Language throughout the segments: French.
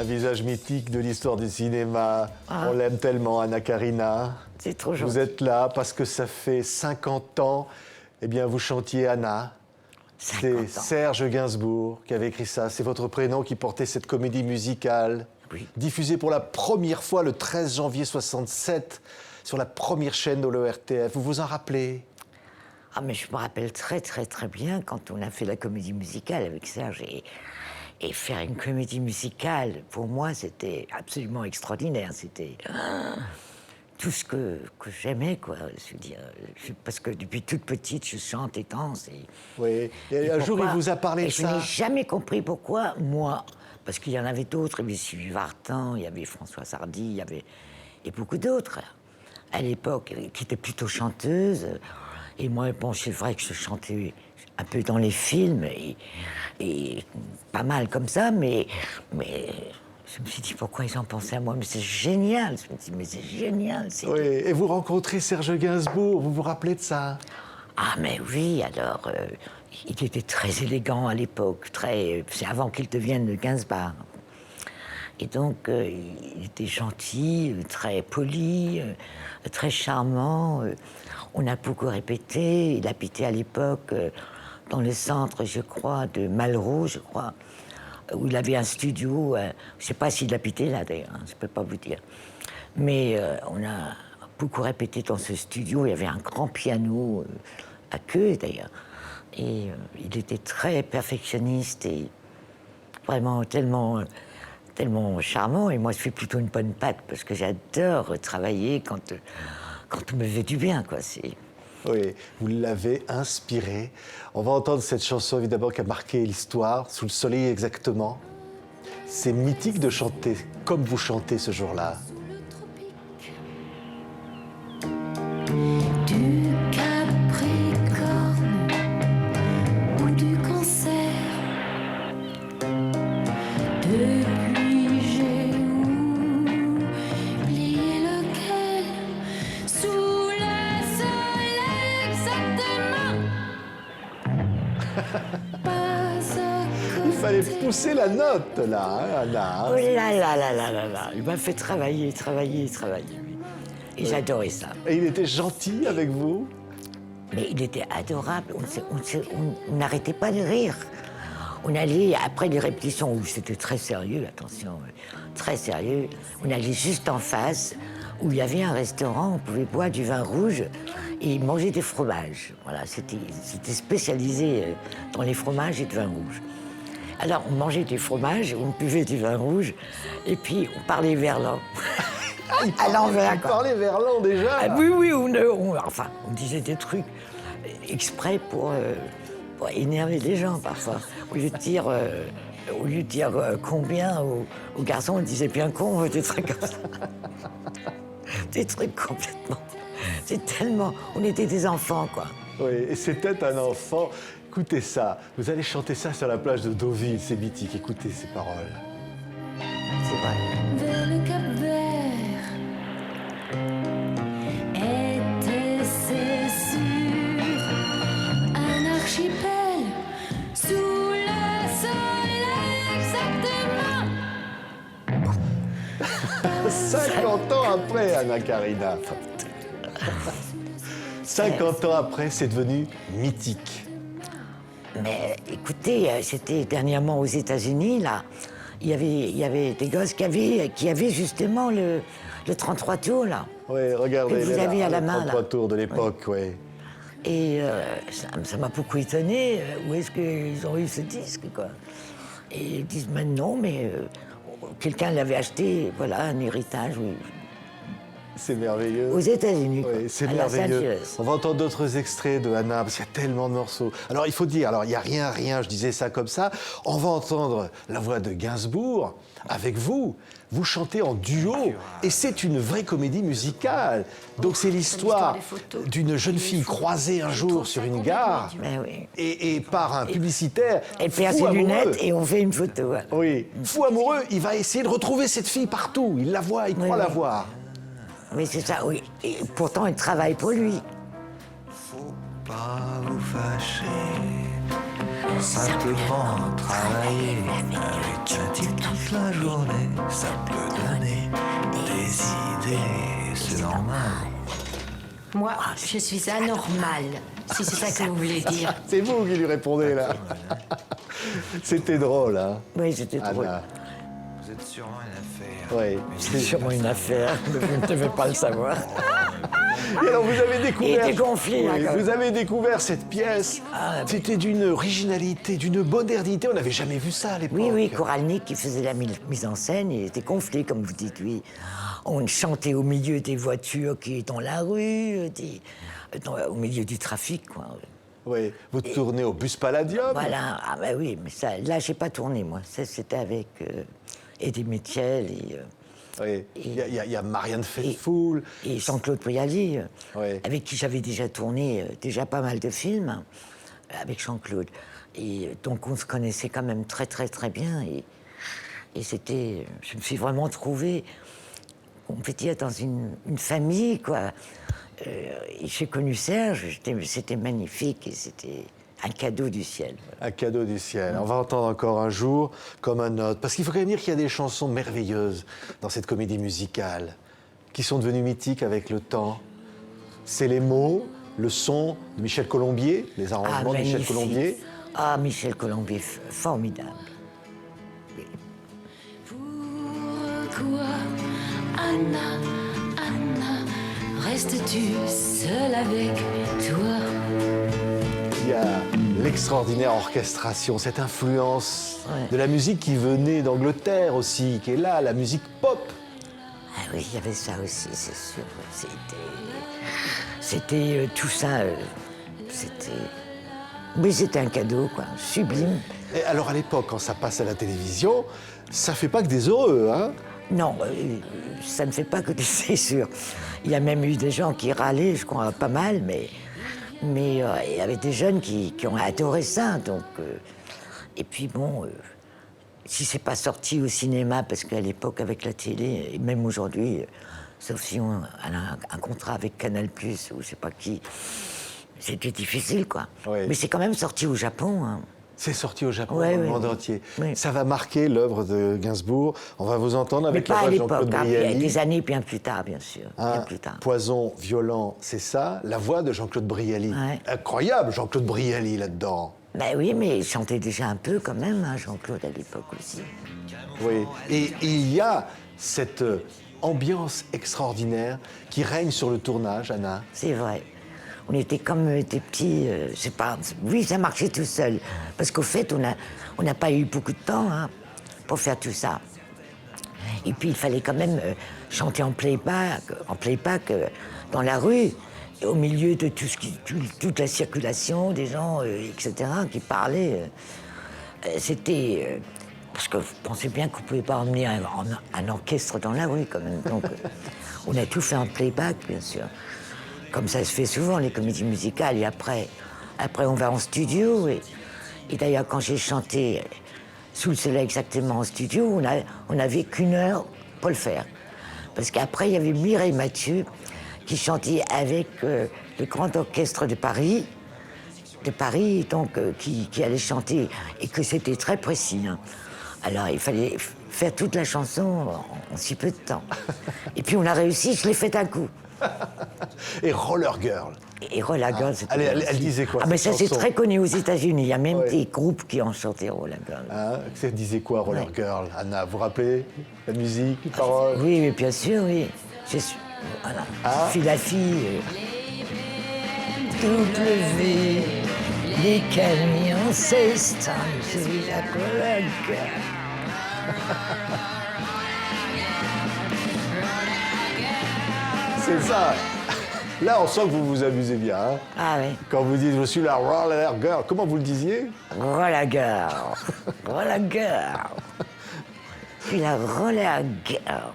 Un visage mythique de l'histoire du cinéma. On l'aime tellement, Anna Karina. C'est trop gentil. Vous êtes là parce que ça fait 50 ans, eh bien, vous chantiez Anna. 50 C'est ans. Serge Gainsbourg qui avait écrit ça. C'est votre prénom qui portait cette comédie musicale. Oui. Diffusée pour la première fois le 13 janvier 67 sur la première chaîne de l'ORTF. Vous vous en rappelez? Ah, mais je me rappelle très bien quand on a fait la comédie musicale avec Serge. Et faire une comédie musicale, pour moi, c'était absolument extraordinaire. C'était tout ce que j'aimais, quoi. Je veux dire, parce que depuis toute petite, je chante et danse. Oui. Et un jour, il vous a parlé de je ça. n'ai jamais compris pourquoi, moi. Parce qu'il y en avait d'autres. Il y avait Sylvie Vartan, il y avait Françoise Hardy, il y avait et beaucoup d'autres, à l'époque, qui étaient plutôt chanteuses. Et moi, bon, c'est vrai que je chantais un peu dans les films, et pas mal comme ça, mais je me suis dit, pourquoi ils en pensaient à moi? Mais c'est génial! Je me dis, mais c'est génial! Oui, et vous rencontrez Serge Gainsbourg, vous vous rappelez de ça? Ah, mais oui, alors, il était très élégant à l'époque, c'est avant qu'il devienne Gainsbourg. Et donc, il était gentil, très poli, très charmant. On a beaucoup répété. Il habitait à l'époque dans le centre, je crois, de Malraux, je crois, où il avait un studio. Je ne sais pas s'il habitait là, d'ailleurs, hein, je ne peux pas vous dire. Mais on a beaucoup répété dans ce studio. Il y avait un grand piano, à queue, d'ailleurs. Et il était très perfectionniste et vraiment tellement charmant. Et moi, je suis plutôt une bonne patte parce que j'adore travailler quand on me fait du bien, quoi. Oui, vous l'avez inspiré. On va entendre cette chanson, évidemment, qui a marqué l'histoire, Sous le soleil exactement. C'est mythique de chanter comme vous chantez ce jour-là. Du Capricorne ou du Cancer. Depuis j'ai oublié lequel. Sous le soleil exactement. Pas à Il fallait côté. pousser la note, là, hein, Anna. Oh là là là là là là. Il m'a fait travailler. Oui. Et j'adorais ça. Et il était gentil avec vous? Mais il était adorable. On n'arrêtait pas de rire. On allait, après les répétitions, où c'était très sérieux, attention, très sérieux, on allait juste en face, où il y avait un restaurant, on pouvait boire du vin rouge et manger des fromages. Voilà, c'était spécialisé dans les fromages et le vin rouge. Alors, on mangeait des fromages, on buvait du vin rouge, et puis on parlait verlan. À l'envers, Il quoi. parlait verlan déjà. Ah, oui, on disait des trucs exprès pour énerver les gens parfois. Au lieu de dire combien aux garçons, on disait bien con, des trucs comme ça. Des trucs complètement. C'est tellement. On était des enfants, quoi. Oui, et c'était un enfant. Écoutez ça, vous allez chanter ça sur la plage de Deauville, c'est mythique. Écoutez ces paroles. C'est vrai. Vers le Cap-Vert. Était-ce sur un archipel sous le soleil exactement. 50 ans après, Anna Karina. 50 ans après, c'est devenu mythique. Mais écoutez, c'était dernièrement aux États-Unis, là. Il y avait des gosses qui avaient justement le 33 tours, là. Oui, regardez, Que vous il est avez là, à la le main, 33 là. tours de l'époque, oui. Et ça m'a beaucoup étonné. Où est-ce qu'ils ont eu ce disque, quoi? Et ils disent, mais non, mais quelqu'un l'avait acheté, voilà, un héritage, oui. C'est merveilleux. Aux États-Unis, quoi. Oui, c'est à Los merveilleux. Angeles. On va entendre d'autres extraits de Anna, parce qu'il y a tellement de morceaux. Alors, il faut dire, alors, il n'y a rien, je disais ça comme ça. On va entendre la voix de Gainsbourg avec vous. Vous chantez en duo, et c'est une vraie comédie musicale. Donc, c'est l'histoire d'une jeune fille croisée un jour sur une gare, Ben oui. et par un publicitaire. Elle perd fou ses amoureux. lunettes et on fait une photo. Voilà. Oui, fou amoureux, il va essayer de retrouver cette fille partout. Il la voit, il croit la voir. Mais c'est ça, oui. Et pourtant, il travaille pour lui. Faut pas vous fâcher. simplement travailler avec un type toute la journée, ça peut donner des idées, c'est normal. Moi, je suis anormale, si c'est ça que vous voulez dire. C'est vous qui lui répondez, là. C'était drôle, hein. Oui, c'était drôle. Anna. Vous êtes sûrement une affaire. Oui. C'est sûrement une affaire, mais vous ne devez pas le savoir. Et alors, vous avez découvert... Il était gonflé, là, Oui, quand même. vous avez découvert cette pièce. C'était d'une originalité, d'une modernité. On n'avait jamais vu ça à l'époque. Oui, oui, Koralnik qui faisait la mise en scène, il était gonflé, comme vous dites, oui. On chantait au milieu des voitures qui étaient dans la rue, au milieu du trafic, quoi. Oui. Vous tournez au Bus Palladium. Voilà, ah ben oui, mais ça, là, j'ai pas tourné, moi. Ça, c'était avec Eddie Mitchell Oui. Il y a Marianne Faithfull. et Jean-Claude Brialy, Oui. avec qui j'avais déjà tourné déjà pas mal de films, avec Jean-Claude. Et donc, on se connaissait quand même très, très, très bien. Et c'était... Je me suis vraiment trouvée, on peut dire, dans une famille, quoi. Et j'ai connu Serge, c'était magnifique et c'était un cadeau du ciel. Un cadeau du ciel. On va entendre encore un jour comme un autre. Parce qu'il faut quand même dire qu'il y a des chansons merveilleuses dans cette comédie musicale qui sont devenues mythiques avec le temps. C'est les mots, le son de Michel Colombier, les arrangements de Michel magnifique. Colombier. Ah, Michel Colombier, formidable. Pourquoi, Anna, Anna, restes-tu seule avec toi? Il y a l'extraordinaire orchestration, cette influence Ouais. de la musique qui venait d'Angleterre aussi, qui est là, la musique pop. Ah oui, il y avait ça aussi, c'est sûr. C'était tout ça. C'était... Oui, c'était un cadeau, quoi, sublime. Et alors à l'époque, quand ça passe à la télévision, ça fait pas que des heureux, hein? Non, ça ne fait pas que c'est sûr. Il y a même eu des gens qui râlaient, je crois, pas mal, mais il y avait des jeunes qui ont adoré ça. Donc, et puis bon, si c'est pas sorti au cinéma, parce qu'à l'époque, avec la télé, et même aujourd'hui, sauf si on a un contrat avec Canal+, ou je sais pas qui, c'était difficile, quoi. Oui. Mais c'est quand même sorti au Japon, hein. C'est sorti au Japon, Ouais, dans le ouais, monde ouais. entier. Oui. Ça va marquer l'œuvre de Gainsbourg. On va vous entendre Mais avec la pas à voix de l'époque, Jean-Claude hein, Brialy. des années bien plus tard, bien sûr. Hein, Bien plus tard. Poison violent, c'est ça, la voix de Jean-Claude Brialy. Ouais. Incroyable, Jean-Claude Brialy là-dedans. Ben oui, mais il chantait déjà un peu quand même, hein, Jean-Claude, à l'époque aussi. Oui. Et il y a cette ambiance extraordinaire qui règne sur le tournage, Anna. C'est vrai. On était comme des petits, je sais pas, oui, ça marchait tout seul. Parce qu'au fait, on n'a pas eu beaucoup de temps, hein, pour faire tout ça. Et puis, il fallait quand même chanter en playback dans la rue, et au milieu de toute la circulation, des gens, etc., qui parlaient. C'était... parce que vous pensez bien qu'on ne pouvait pas emmener un orchestre dans la rue, quand même. Donc, on a tout fait en playback, bien sûr. Comme ça se fait souvent, les comédies musicales. Et après on va en studio. Et d'ailleurs, quand j'ai chanté Sous le soleil exactement en studio, on n'avait qu'une heure pour le faire. Parce qu'après, il y avait Mireille Mathieu qui chantait avec le Grand Orchestre de Paris, donc, qui allait chanter, et que c'était très précis, hein. Alors, il fallait faire toute la chanson en si peu de temps. Et puis, on a réussi, je l'ai fait d'un coup. Et Roller Girl. Et Roller Girl, c'était Elle bien aussi. disait quoi, Ah, mais cette ça, c'est chanson très connu aux États-Unis. Il y a même Ouais. des groupes qui ont chanté Roller Girl. Hein, ça disait quoi, Roller Ouais. Girl, Anna? Vous vous rappelez la musique, les paroles? Oui, mais bien sûr, oui. Je suis, voilà. Ah. Je suis la fille. Toute levée, les camions s'estampent, je suis la Roller Girl. C'est ça. Là, on sent que vous vous amusez bien. Hein, Ah oui, quand vous dites « je suis la Roller Girl », comment vous le disiez? Roller Girl. Roller Girl. Je suis la Roller Girl.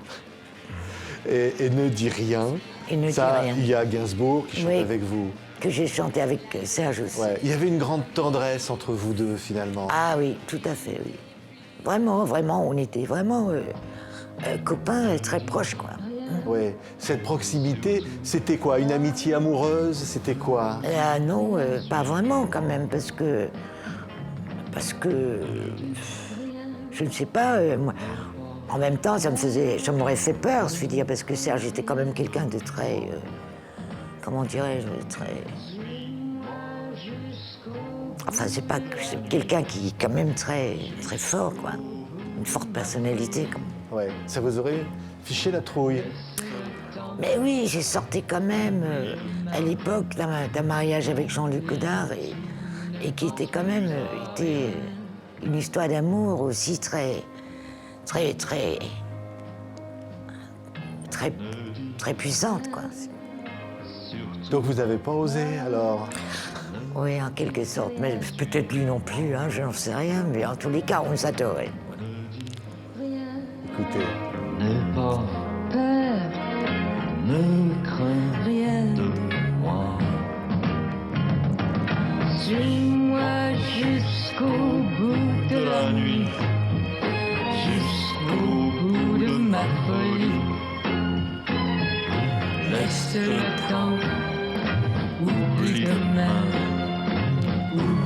Et ne dis rien. Et ne dis Ça, rien. il y a Gainsbourg qui chante Oui. avec vous. Que j'ai chanté avec Serge aussi. Ouais. Il y avait une grande tendresse entre vous deux, finalement. Ah oui, tout à fait, oui. Vraiment, vraiment, on était vraiment copains et très proches, quoi. Ouais. Cette proximité, c'était quoi? Une amitié amoureuse? C'était quoi? Non, pas vraiment quand même, parce que parce que, je ne sais pas, moi, en même temps, ça m'aurait fait peur, je veux dire, parce que Serge était quand même quelqu'un de très, comment dirais-je, très... Enfin, c'est quelqu'un qui est quand même très, très fort, quoi. Une forte personnalité, quoi. Ouais. Ça vous aurait fiché la trouille? Mais oui, j'ai sorti quand même, à l'époque, d'un mariage avec Jean-Luc Godard, et qui était quand même était une histoire d'amour aussi très, très, très, très, très puissante, quoi. Donc vous n'avez pas osé, alors? Oui, en quelque sorte, mais peut-être lui non plus, hein, je n'en sais rien, mais en tous les cas, on s'adorait. Écoutez. N'aie pas peur, ne crains rien de moi. Suis-moi jusqu'au bout de la nuit, jusqu'au bout de ma folie. Laisse le temps, oublie demain.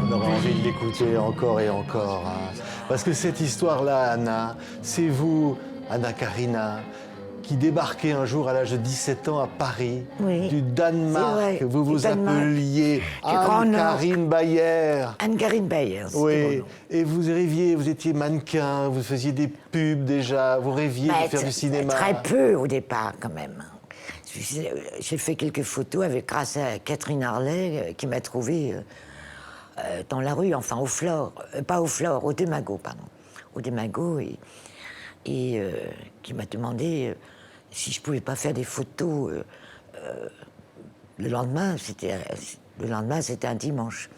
On aura envie de l'écouter encore et encore. Hein. Parce que cette histoire-là, Anna, c'est vous, Anna Karina, qui débarquez un jour à l'âge de 17 ans à Paris, Oui, du Danemark. c'est vrai, Vous du vous Danemark. appeliez Grand Nord. Anne-Karine Bayer. Anne-Karine Bayer, c'était mon Oui, nom. et vous rêviez, vous étiez mannequin, vous faisiez des pubs déjà, vous rêviez Bah, de faire du cinéma. Très peu au départ, quand même. J'ai fait quelques photos grâce à Catherine Harlet, qui m'a trouvée dans la rue, enfin au Flore, pas au Flore, au Démago, pardon. Au Démago, et qui m'a demandé si je pouvais pas faire des photos. Le lendemain, c'était un dimanche.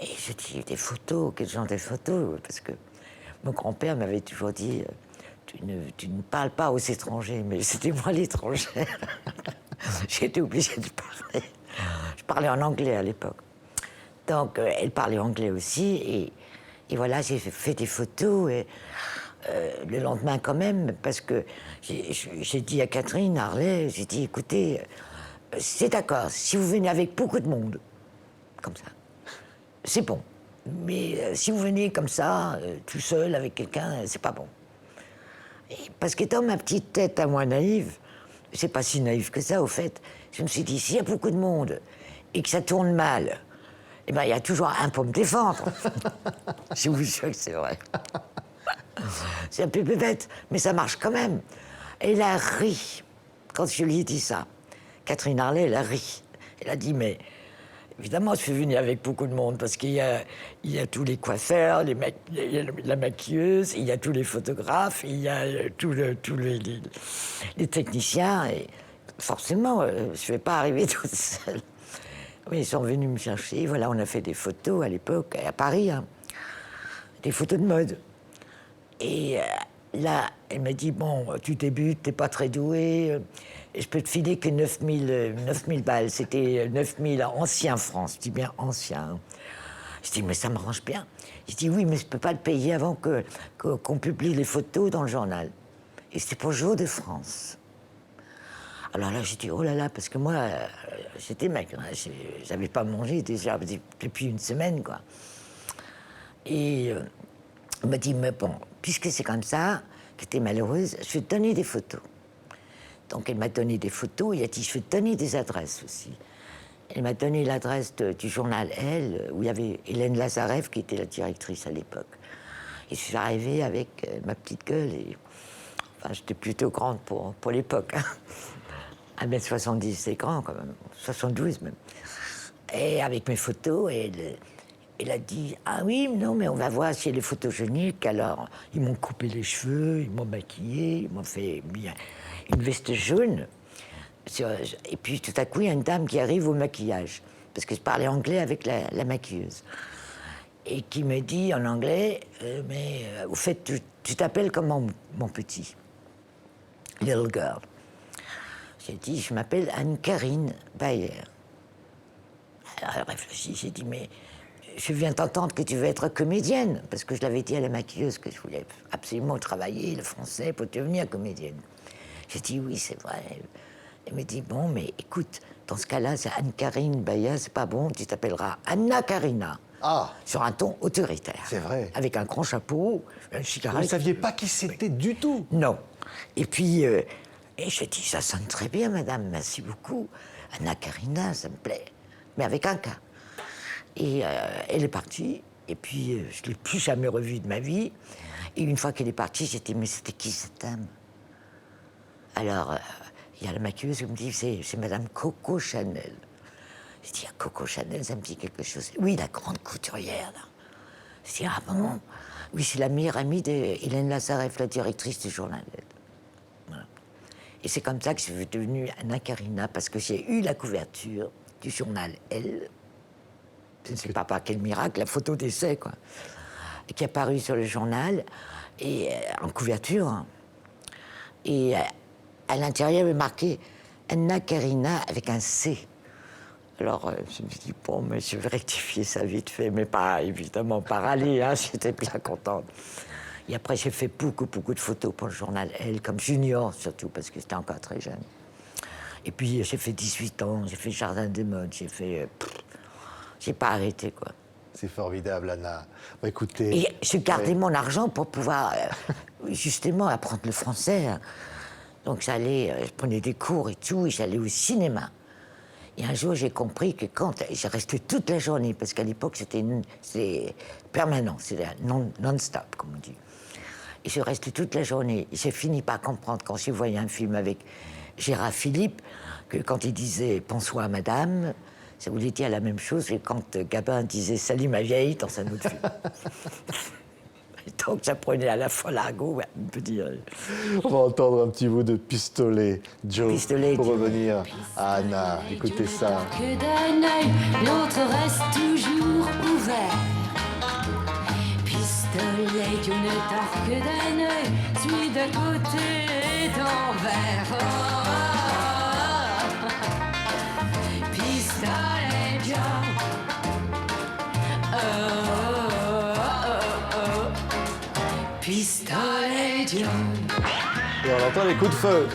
Et je dis, des photos, quel genre de photos? Parce que mon grand-père m'avait toujours dit, tu ne parles pas aux étrangers, mais c'était moi l'étrangère. J'étais obligée de parler. Je parlais en anglais à l'époque. Donc, elle parlait anglais aussi, et voilà, j'ai fait des photos, et le lendemain quand même, parce que j'ai dit à Catherine Harlet, j'ai dit, écoutez, c'est d'accord, si vous venez avec beaucoup de monde, comme ça, c'est bon. Mais si vous venez comme ça, tout seul, avec quelqu'un, c'est pas bon. Et parce que dans ma petite tête à moi naïve, c'est pas si naïf que ça, au fait, je me suis dit, s'il y a beaucoup de monde et que ça tourne mal, eh ben, il y a toujours un pour me défendre. Je vous jure que c'est vrai. C'est un peu bête, mais ça marche quand même. Elle a ri quand je lui ai dit ça. Catherine Harlet, elle a ri. Elle a dit, mais évidemment, je suis venue avec beaucoup de monde parce qu'il y a tous les coiffeurs, il y a la maquilleuse, il y a tous les photographes, il y a tous les techniciens. Et forcément, je ne vais pas arriver toute seule. Oui, ils sont venus me chercher. Voilà, on a fait des photos à l'époque, à Paris, hein, des photos de mode. Et là, elle m'a dit, bon, tu débutes, t'es pas très doué, je peux te filer que 9000 balles. C'était 9000 anciens francs, je dis bien anciens. Je dis, mais ça m'arrange bien. Je dis, oui, mais je peux pas le payer avant qu'on publie les photos dans le journal. Et c'était pour Jour de France. Alors là, j'ai dit, oh là là, parce que moi, j'étais maigre, hein, j'avais pas mangé déjà depuis une semaine, quoi. Et elle m'a dit, mais bon, puisque c'est comme ça, que t'es malheureuse, je vais te donner des photos. Donc elle m'a donné des photos, et elle a dit, je vais te donner des adresses aussi. Elle m'a donné l'adresse du journal Elle, où il y avait Hélène Lazarev, qui était la directrice à l'époque. Et je suis arrivée avec ma petite gueule, et enfin, j'étais plutôt grande pour l'époque. Hein. 1m70, c'est grand quand même, 72 même. Et avec mes photos, elle a dit, ah oui, non, mais on va voir si elle est photogénique. Alors, ils m'ont coupé les cheveux, ils m'ont maquillé, ils m'ont fait bien une veste jaune. Et puis tout à coup, il y a une dame qui arrive au maquillage, parce que je parlais anglais avec la maquilleuse, et qui me dit en anglais, mais au fait, tu t'appelles comment, mon petit? Little girl. J'ai dit, je m'appelle Anne-Karine Bayer. Alors elle réfléchit, j'ai dit, mais je viens t'entendre que tu veux être comédienne, parce que je l'avais dit à la maquilleuse que je voulais absolument travailler le français pour devenir comédienne. J'ai dit, oui, c'est vrai. Elle me dit, bon, mais écoute, dans ce cas-là, c'est Anne-Karine Bayer, c'est pas bon, tu t'appelleras Anna Karina. Ah. Sur un ton autoritaire. C'est vrai. Avec un grand chapeau, un Vous cigarette. ne saviez pas qui c'était du tout. Non. Et puis, et je dis, ça sonne très bien, madame, merci beaucoup. Anna Karina, ça me plaît. Mais avec un K. Et elle est partie. Et puis, je ne l'ai plus jamais revue de ma vie. Et une fois qu'elle est partie, j'ai dit, mais c'était qui cette dame? Alors, il y a la maquilleuse qui me dit, c'est madame Coco Chanel. Je dis, ah, Coco Chanel, ça me dit quelque chose. Oui, la grande couturière, là. Je dis, ah bon? Oui, c'est la meilleure amie d'Hélène Lazareff, la directrice du journal Elle. Voilà. Et c'est comme ça que je suis devenue Anna Karina, parce que j'ai eu la couverture du journal Elle. Je ne sais pas par quel miracle, la photo d'essai, quoi. Qui est apparue sur le journal, et en couverture. Hein. Et à l'intérieur, il y avait marqué Anna Karina avec un C. Alors, je me suis dit, bon, mais je vais rectifier ça vite fait, mais pas, évidemment, pas râler, hein, j'étais bien contente. Et après, j'ai fait beaucoup de photos pour le journal Elle, comme junior surtout, parce que j'étais encore très jeune. Et puis, j'ai fait 18 ans, j'ai fait Jardin des modes, j'ai fait... j'ai pas arrêté, quoi. C'est formidable, Anna. Bah, écoutez... Et je gardais mon argent pour pouvoir, justement, apprendre le français. Hein. Donc, j'allais, je prenais des cours et tout, et j'allais au cinéma. Et un jour, j'ai compris que quand... J'ai resté toute la journée, parce qu'à l'époque, c'était permanent, c'était non-stop, comme on dit. Et je restais toute la journée. Et j'ai fini par comprendre, quand j'ai voyé un film avec Gérard Philippe, que quand il disait « Bonsoir, madame », ça voulait dire la même chose que quand Gabin disait « Salut, ma vieille » dans un autre film. Et donc, j'apprenais à la fois l'argot, on peut dire... On va entendre un petit bout de Pistolet, Joe, Pistolet, pour Joe. revenir à Anna. Écoutez ça. Que d'un œil, l'autre reste toujours ouvert. Pistolet, tu ne tords que d'un œil, celui de côté est envers. Pistolet, Joe. Pistolet, Joe. Et on entend les coups de feu.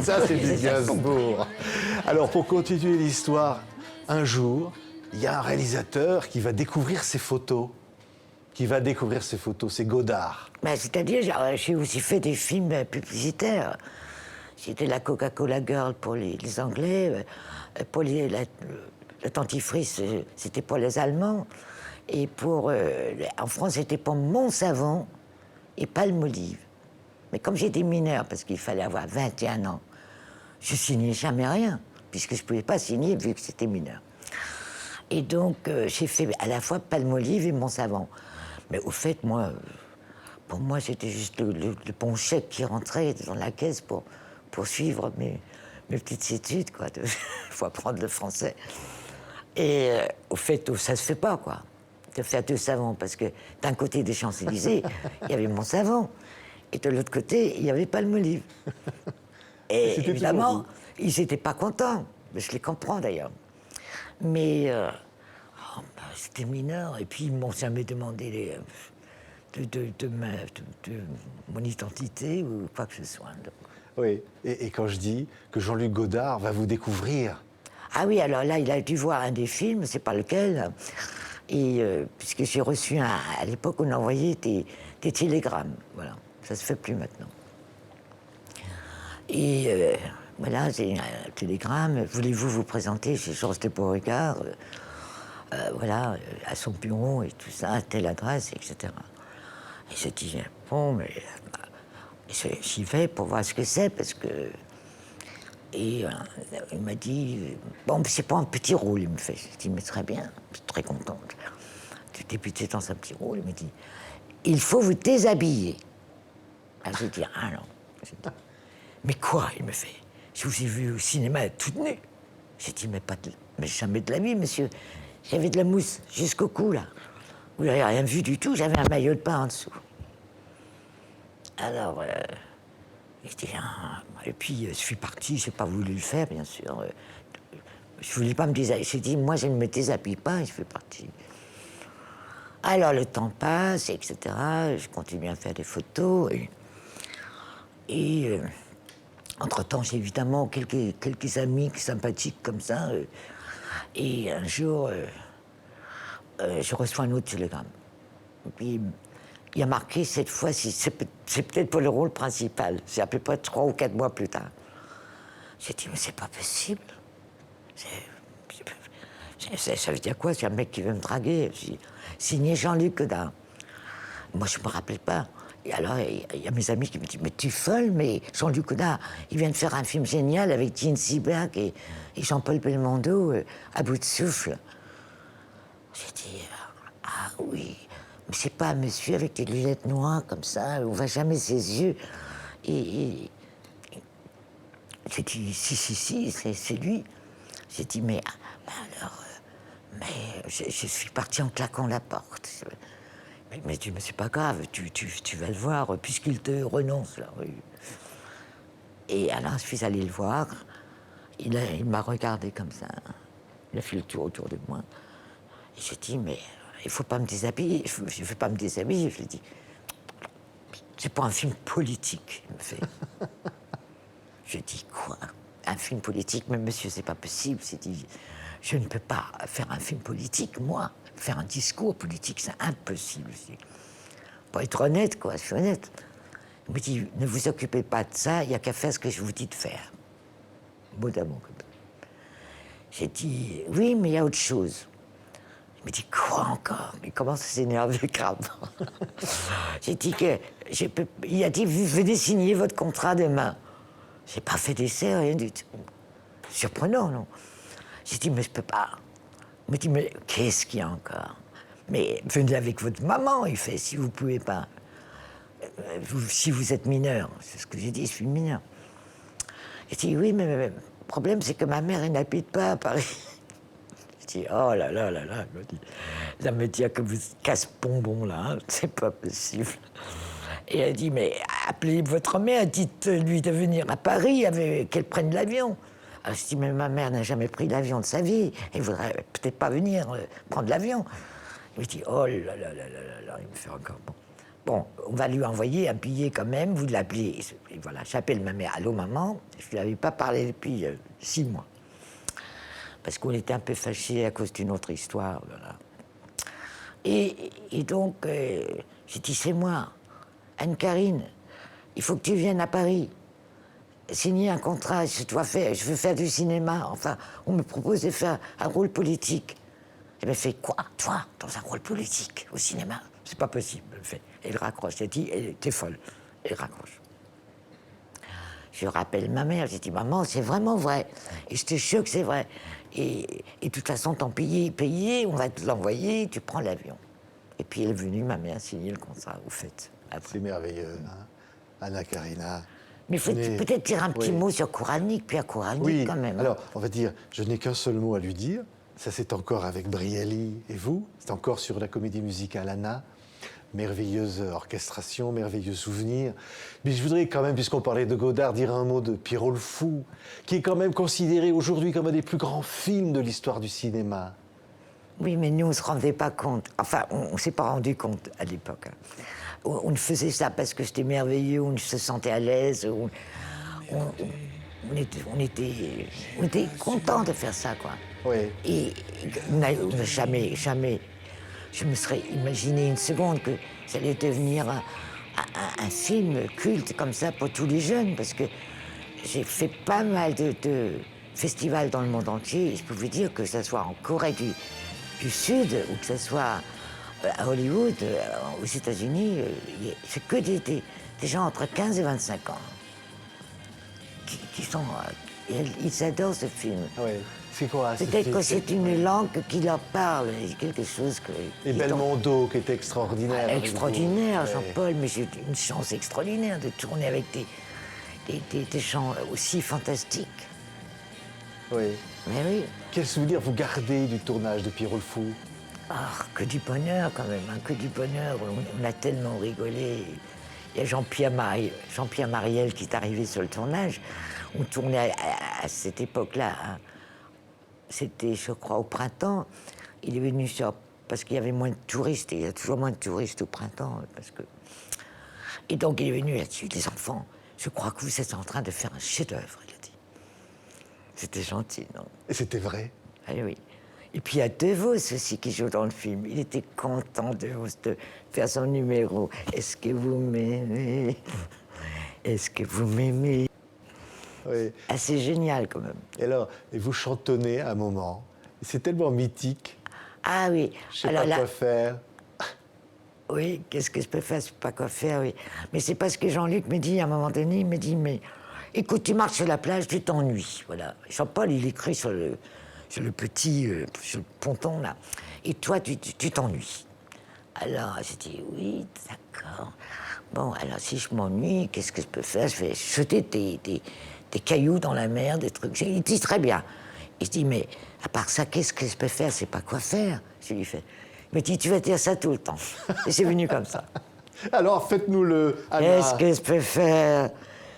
Ça, c'est du Gainsbourg. Alors, pour continuer l'histoire, un jour, il y a un réalisateur qui va découvrir ces photos. C'est Godard. Ben, c'est-à-dire, j'ai aussi fait des films publicitaires. J'étais la Coca-Cola Girl pour les Anglais, pour la dentifrice, c'était pour les Allemands, et en France, c'était pour Montsavon et Palmolive. Mais comme j'étais mineure, parce qu'il fallait avoir 21 ans, je signais jamais rien, puisque je ne pouvais pas signer vu que c'était mineur. Et donc, j'ai fait à la fois Palmolive et Montsavon. Mais au fait, moi, pour moi, c'était juste le bon chèque qui rentrait dans la caisse pour poursuivre mes petites études, quoi. Il faut apprendre le français. Et au fait, ça se fait pas, quoi, de faire deux savons, parce que d'un côté des Champs-Élysées, il y avait Montsavon, et de l'autre côté, il y avait Palmolive. Et C'était évidemment, toujours ils n'étaient pas contents. Je les comprends d'ailleurs. Mais c'était mineur, et puis ils m'ont jamais demandé de mon identité ou quoi que ce soit. Donc. Oui, et quand je dis que Jean-Luc Godard va vous découvrir... Ah oui, alors là, il a dû voir un des films, c'est pas lequel, et puisque j'ai reçu, à l'époque, on envoyait des télégrammes, voilà, ça se fait plus maintenant. Et voilà, j'ai un télégramme, voulez-vous vous présenter chez Georges de Beauregard, voilà, à son bureau et tout ça, à telle adresse, etc. Et je dis, bon, mais j'y vais pour voir ce que c'est, parce que... Et il m'a dit, bon, c'est pas un petit rôle, il me fait. Je dis, mais très bien, je suis très contente. Tu débutais dans un petit rôle, il me dit, il faut vous déshabiller. Alors j'ai dit, ah non. J'ai dit, mais quoi, il me fait, je vous ai vu au cinéma toute nue. J'ai dit, mais jamais de la vie, monsieur. J'avais de la mousse jusqu'au cou, là. Vous n'avez rien vu du tout, j'avais un maillot de bain en dessous. Alors, je dis, et puis je suis parti, je n'ai pas voulu le faire, bien sûr. Je ne voulais pas me déshabiller. J'ai dit, moi, je ne me déshabille pas, et je fais partie. Alors, le temps passe, etc. Je continue à faire des photos. Et entre-temps, j'ai évidemment quelques amis sympathiques comme ça. Et un jour, je reçois un autre télégramme. Et puis, il y a marqué cette fois, c'est peut-être pour le rôle principal. C'est à peu près 3 ou 4 mois plus tard. J'ai dit, mais c'est pas possible. Ça veut dire quoi? C'est un mec qui veut me draguer. J'ai dit, signé Jean-Luc Godard. Moi, je me rappelais pas. Et alors, il y a mes amis qui me disent, mais tu es folle, mais Jean-Luc Godard, il vient de faire un film génial avec Gene Seberg et Jean-Paul Belmondo, à bout de souffle. J'ai dit, ah oui, mais c'est pas un monsieur avec des lunettes noires comme ça, on voit jamais ses yeux. Et j'ai dit, si, c'est lui. J'ai dit, mais alors, je suis partie en claquant la porte. Mais c'est pas grave, tu vas le voir, puisqu'il te renonce. Là, oui. Et alors, je suis allée le voir. Il m'a regardé comme ça. Il a fait le tour autour de moi. Et j'ai dit, mais il faut pas me déshabiller. Je ne vais pas me déshabiller. Je lui ai dit, c'est pas un film politique. Il me fait. Je dis, quoi? Un film politique? Mais monsieur, c'est pas possible. J'ai dit, je ne peux pas faire un film politique, moi. Faire un discours politique, c'est impossible. Pour être honnête, quoi, je suis honnête. Il me dit, ne vous occupez pas de ça, il n'y a qu'à faire ce que je vous dis de faire. Mot d'amour. J'ai dit, oui, mais il y a autre chose. Il me dit, quoi encore? Il commence à s'énerver gravement. J'ai dit que, il a dit, vous venez signer votre contrat demain. J'ai pas fait d'essai, rien du tout. Surprenant, non? J'ai dit, mais je peux pas. Il me dit, mais qu'est-ce qu'il y a encore? Mais venez avec votre maman, il fait, si vous pouvez pas. Si vous êtes mineur. C'est ce que j'ai dit, je suis mineur. J'ai dit, oui, mais le problème, c'est que ma mère, elle n'habite pas à Paris. J'ai dit, oh là là là là. Elle me dit, que vous casse-bonbon, là, hein, c'est pas possible. Et elle dit, mais appelez votre mère, dites-lui de venir à Paris, qu'elle prenne l'avion. Alors, je dis, mais ma mère n'a jamais pris l'avion de sa vie. Elle voudrait peut-être pas venir prendre l'avion. Il me dit, oh là là là là là là, il me fait encore bon. Bon, on va lui envoyer un billet quand même, vous l'appelez. Et voilà, j'appelle ma mère, allô maman. Je lui avais pas parlé depuis 6 mois. Parce qu'on était un peu fâchés à cause d'une autre histoire. Voilà. Et donc, j'ai dit, c'est moi, Anne-Carine, il faut que tu viennes à Paris. Signer un contrat, je veux faire du cinéma. Enfin, on me propose de faire un rôle politique. Elle me fait, quoi, toi, dans un rôle politique, au cinéma? C'est pas possible, elle me fait. Elle raccroche, elle dit, t'es folle. Elle raccroche. Je rappelle ma mère, j'ai dit, maman, c'est vraiment vrai. Et je te jure que c'est vrai. Et de toute façon, tant payé, on va te l'envoyer, tu prends l'avion. Et puis elle est venue, ma mère, signer le contrat, au fait. C'est merveilleux, hein, Anna Karina. Mais il faut peut-être dire un petit mot sur Kouranik, puis à Kouranik quand même. Alors, on va dire, je n'ai qu'un seul mot à lui dire. Ça, c'est encore avec Brielli et vous. C'est encore sur la comédie musicale Anna. Merveilleuse orchestration, merveilleux souvenir. Mais je voudrais quand même, puisqu'on parlait de Godard, dire un mot de Pierrot le Fou, qui est quand même considéré aujourd'hui comme un des plus grands films de l'histoire du cinéma. Oui, mais nous, on ne se rendait pas compte. Enfin, on ne s'est pas rendu compte à l'époque. On faisait ça parce que c'était merveilleux, on se sentait à l'aise, on était contents de faire ça, quoi. Oui. Et on n'a jamais, je me serais imaginé une seconde que ça allait devenir un film culte comme ça pour tous les jeunes, parce que j'ai fait pas mal de festivals dans le monde entier, et je peux vous dire que ce soit en Corée du Sud ou que ce soit à Hollywood, aux États-Unis, c'est que des gens entre 15 et 25 ans qui sont... ils adorent ce film. Oui. C'est quoi? Peut-être que c'est une langue qui leur parle, quelque chose que... Et Belmondo, qui est extraordinaire. Extraordinaire, Jean-Paul, mais j'ai eu une chance extraordinaire de tourner avec des gens aussi fantastiques. Oui. Mais oui. Quel souvenir vous gardez du tournage de Pierrot le Fou? Ah, que du bonheur quand même, hein, que du bonheur. On a tellement rigolé. Il y a Jean-Pierre Mariel qui est arrivé sur le tournage. On tournait à cette époque-là. Hein. C'était, je crois, au printemps. Il est venu parce qu'il y avait moins de touristes. Et il y a toujours moins de touristes au printemps. Et donc, il est venu là-dessus. Les enfants, je crois que vous êtes en train de faire un chef-d'œuvre, il a dit. C'était gentil, non? Et c'était vrai? Ah oui. Et puis il y a De Vos aussi qui joue dans le film. Il était content de faire son numéro. Est-ce que vous m'aimez? Est-ce que vous m'aimez? Oui. Ah, c'est génial quand même. Et alors, et vous chantonnez à un moment. C'est tellement mythique. Ah oui. Je sais pas quoi faire. Oui, qu'est-ce que je peux faire? Je sais pas quoi faire, oui. Mais c'est parce que Jean-Luc me dit, à un moment donné, il me dit, mais écoute, tu marches sur la plage, tu t'ennuies. Voilà. Jean-Paul, il écrit sur le petit, sur le ponton, là. Et toi, tu t'ennuies. Alors, j'ai dit, oui, d'accord. Bon, alors, si je m'ennuie, qu'est-ce que je peux faire? Je vais jeter des cailloux dans la mer, des trucs. Il dit, très bien. Il dit, mais à part ça, qu'est-ce que je peux faire? C'est pas quoi faire. Je lui fais. Il me dit, tu vas dire ça tout le temps. Et c'est venu comme ça. Alors, faites-nous-le, Anna. Qu'est-ce que je peux faire?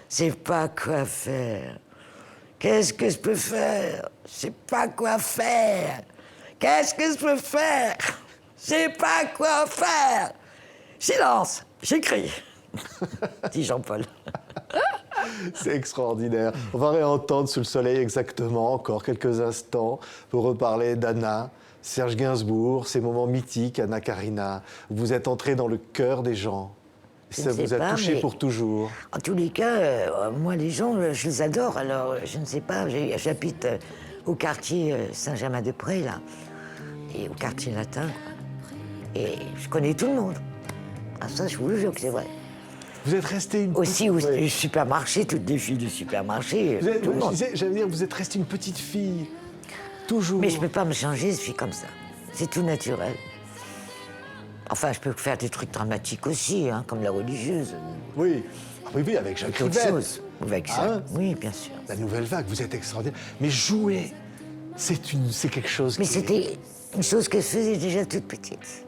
C'est pas quoi faire. Qu'est-ce que je peux faire? Je sais pas quoi faire. Qu'est-ce que je peux faire? Je sais pas quoi faire. Silence, j'écris. Dit Jean-Paul. C'est extraordinaire. On va réentendre Sous le soleil exactement, encore quelques instants, pour reparler d'Anna, Serge Gainsbourg, ces moments mythiques, Anna Karina, où vous êtes entrée dans le cœur des gens. Je Ça ne sais vous a pas, touché mais- pour toujours. En tous les cas, moi, les gens, je les adore. Alors, je ne sais pas, j'habite au quartier Saint-Germain-des-Prés, là, et au quartier latin, quoi. Et je connais tout le monde. Ah, ça, je vous le jure que c'est vrai. Vous êtes restée une Aussi, au petite... supermarché, toutes les filles du supermarché, Vous êtes- tout le monde. J'allais dire, vous êtes restée une petite fille, toujours. Mais je ne peux pas me changer, je suis comme ça. C'est tout naturel. Enfin, je peux faire des trucs dramatiques aussi, hein, comme la religieuse. Oui. Ah oui, oui, avec Jacques Autre Rivette. chose. Avec ça. Hein Oui, bien sûr. La nouvelle vague, vous êtes extraordinaire. Mais jouer, c'est quelque chose Mais qui... c'était une chose que je faisais déjà toute petite.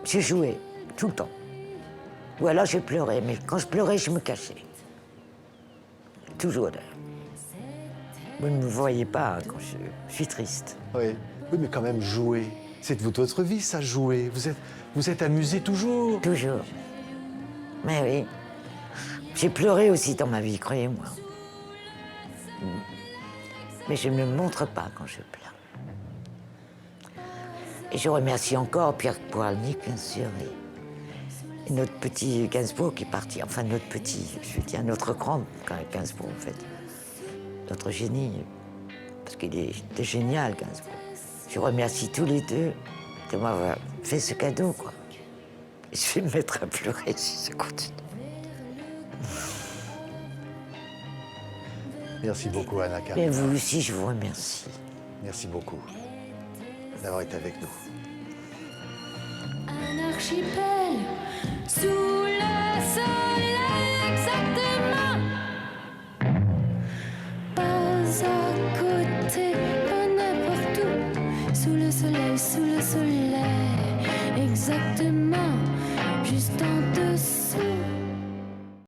Je jouais, tout le temps. Ou alors je pleurais, mais quand je pleurais, je me cachais. Toujours d'ailleurs. Vous ne me voyez pas hein, quand je suis triste. Oui. Oui, mais quand même, jouer. C'est de votre vie, ça, jouer. Vous êtes amusé toujours. Toujours. Mais oui. J'ai pleuré aussi dans ma vie, croyez-moi. Mais je ne me montre pas quand je pleure. Et je remercie encore Pierre Poiralnick, bien sûr, et notre petit Gainsbourg qui est parti. Enfin, notre petit, je veux dire, notre grand Gainsbourg, en fait. Notre génie. Parce qu'il était génial, Gainsbourg. Je remercie tous les deux de m'avoir fait ce cadeau, quoi. Je vais me mettre à pleurer si je continue. Merci beaucoup, Anna Karina. Et vous aussi, je vous remercie. Merci beaucoup d'avoir été avec nous. Un archipel sous le soleil exactement. Pas à côté, pas n'importe où. Sous le soleil, exactement. Juste en